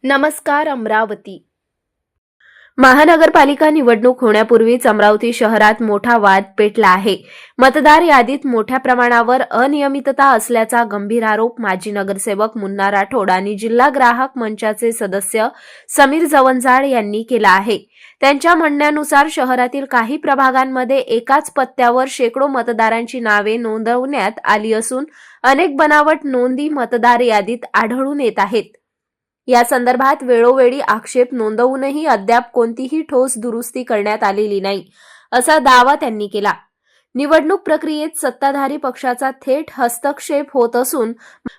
नमस्कार अमरावती। महानगरपालिका निवडणूक होण्यापूर्वीच अमरावती शहरात मोठा वाद पेटला आहे। मतदार यादीत मोठ्या प्रमाणावर अनियमितता असल्याचा गंभीर आरोप माजी नगरसेवक मुन्ना राठोड आणि जिल्हा ग्राहक मंचाचे सदस्य समीर जवंजाळ यांनी केला आहे। त्यांच्या म्हणण्यानुसार शहरातील काही प्रभागांमध्ये एकाच पत्त्यावर शेकडो मतदारांची नावे नोंदवण्यात आली असून अनेक बनावट नोंदी मतदार यादीत आढळून येत आहेत। या संदर्भात वेळोवेळी आक्षेप नोंदवूनही अद्याप कोणतीही ठोस दुरुस्ती करण्यात आलेली नाही, असा दावा त्यांनी केला। निवडणूक प्रक्रियेत सत्ताधारी पक्षाचा थेट हस्तक्षेप होत असून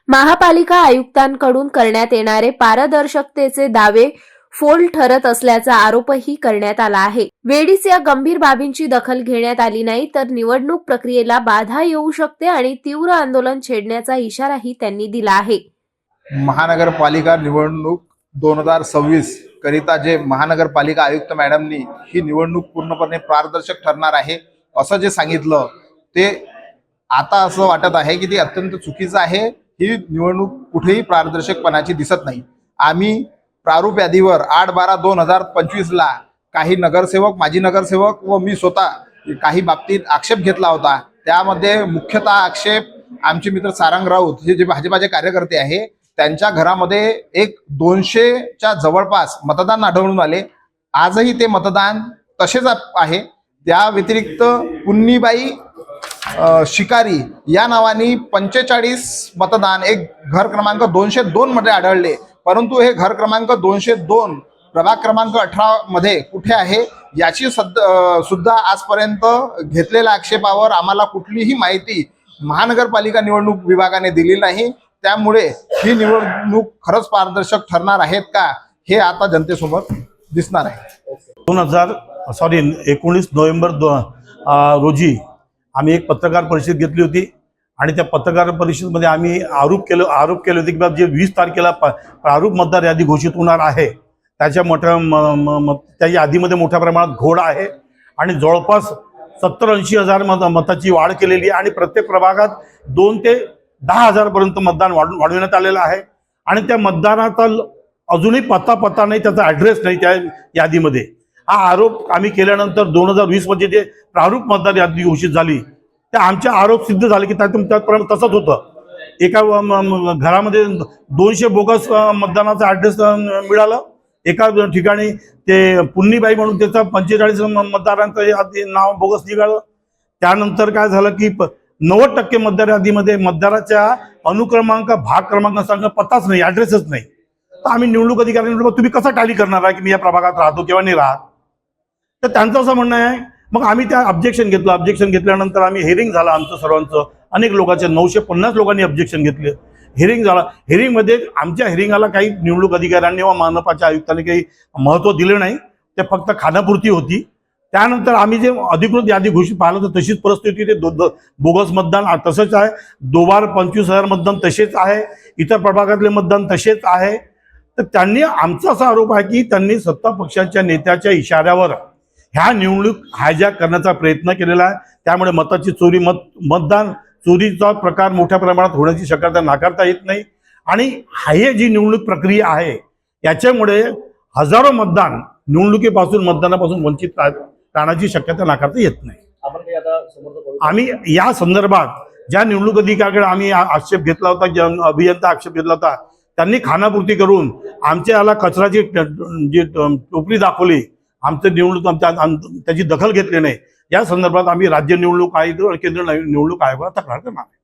महापालिका आयुक्तांकडून करण्यात येणारे पारदर्शकतेचे दावे फोल ठरत असल्याचा आरोपही करण्यात आला आहे। वेळीच या गंभीर बाबींची दखल घेण्यात आली नाही तर निवडणूक प्रक्रियेला बाधा येऊ शकते आणि तीव्र आंदोलन छेडण्याचा इशाराही त्यांनी दिला आहे। महानगरपालिका निवडणूक 2026 करिता जे महानगरपालिका आयुक्त मॅडमनी ही निवडणूक पूर्णपणे पारदर्शक ठरणार आहे असं जे सांगितलं ते आता असं वाटत आहे की ते अत्यंत चुकीचं आहे। ही निवडणूक कुठेही पारदर्शकपणाची दिसत नाही। आम्ही प्रारूप यादीवर 8/12/2025 ला काही नगरसेवक, माजी नगरसेवक व मी स्वतः काही बाबतीत आक्षेप घेतला होता। त्यामध्ये मुख्यतः आक्षेप आमचे मित्र सारंग राऊत हे जे भाजपाचे कार्यकर्ते आहे त्यांच्या घरामध्ये एक 200च्या जवळपास मतदान आढळून आले। आजही ते मतदान तसेच आहे। त्या व्यतिरिक्त पुन्नीबाई शिकारी या नावाने 45 मतदान एक घर क्रमांक 202 मध्ये आढळले, परंतु हे घर क्रमांक 202 प्रभाग क्रमांक 18 मध्ये कुठे आहे याची सुद्धा आजपर्यंत घेतलेल्या आक्षेपावर आम्हाला कुठलीही माहिती महानगरपालिका निवडणूक विभागाने दिली नाही। त्यामुळे ही निवडणूक खरंच पारदर्शक ठरणार आहेत का हे आता जनतेसमोर दिसणार आहे। 19 नोव्हेंबर रोजी आम्ही एक पत्रकार परिषद घेतली होती आणि त्या पत्रकार परिषदेमध्ये आम्ही आरोप केले होते की जे 20 तारखेला प्रारूप मतदार यादी घोषित होणार आहे त्याच्या त्या यादीमध्ये मोठ्या प्रमाणात घोळ आहे आणि जवळपास 70-80 हजार मताची वाढ केलेली आहे आणि प्रत्येक प्रभागात 2 ते 10 हजार पर्यंत मतदान वाढवण्यात आलेलं आहे आणि त्या मतदानाचा अजूनही पत्ता नाही, त्याचा ॲड्रेस नाही त्या यादीमध्ये। हा आरोप आम्ही केल्यानंतर 2020 मध्ये जे प्रारूप मतदार यादी घोषित झाली त्या आमचे आरोप सिद्ध झाले की त्याप्रमाणे तसंच होतं। एका घरामध्ये 200 बोगस मतदानाचा ॲड्रेस मिळालं। एका ठिकाणी ते पुन्नीबाई म्हणून त्याचा 45 मतदारांचं नाव बोगस निघालं। त्यानंतर काय झालं की 90% मतदार यादीमध्ये मतदाराच्या अनुक्रमांक, भाग क्रमांकाचा पत्ताच नाही, ॲड्रेसच नाही। तर आम्ही निवडणूक अधिकाऱ्यांनी तुम्ही कसं टाली करणार आहे की मी या प्रभागात राहतो किंवा नाही राहत, तर त्यांचं असं म्हणणं आहे। मग आम्ही त्या ऑब्जेक्शन घेतलं। ऑब्जेक्शन घेतल्यानंतर आम्ही हिअरिंग झालं आमचं सर्वांचं, अनेक लोकांचे 950 लोकांनी ऑब्जेक्शन घेतले। हिअरिंग झाला। हिअरिंगमध्ये आमच्या हिअरिंगला काही निवडणूक अधिकाऱ्यांनी व महानगरपालिका आयुक्तांनी काही महत्त्व दिलं नाही, ते फक्त खाण्यापुरती होती। त्यानंतर आम्ही जे अधिकृत यादी घोषित पाहिलं तर तशीच परिस्थिती, ते बोगस मतदान तसंच आहे। 25,000 मतदान तसेच आहे, इतर प्रभागातले मतदान तसेच आहे। तर त्यांनी आमचा असा आरोप आहे की त्यांनी सत्ता पक्षाच्या नेत्याच्या इशाऱ्यावर ह्या निवडणूक हायजॅक करण्याचा प्रयत्न केलेला आहे। त्यामुळे मताची चोरी, मतदान चोरीचा प्रकार मोठ्या प्रमाणात होण्याची शक्यता नाकारता येत नाही आणि ही जी निवडणूक प्रक्रिया आहे याच्यामुळे हजारो मतदान निवडणुकीपासून, मतदानापासून वंचित राहण्याची शक्यता नाकारता येत नाही। आम्ही या संदर्भात ज्या निवडणूक अधिकाऱ्याकडे आम्ही आक्षेप घेतला होता, अभियंता आक्षेप घेतला होता, त्यांनी खानापूर्ती करून आमच्या याला कचराची जी टोपली दाखवली, आमचं निवडणूक त्याची दखल घेतली नाही। या संदर्भात आम्ही राज्य निवडणूक आयोग, केंद्र निवडणूक आयोगाला तक्रार करणार आहे।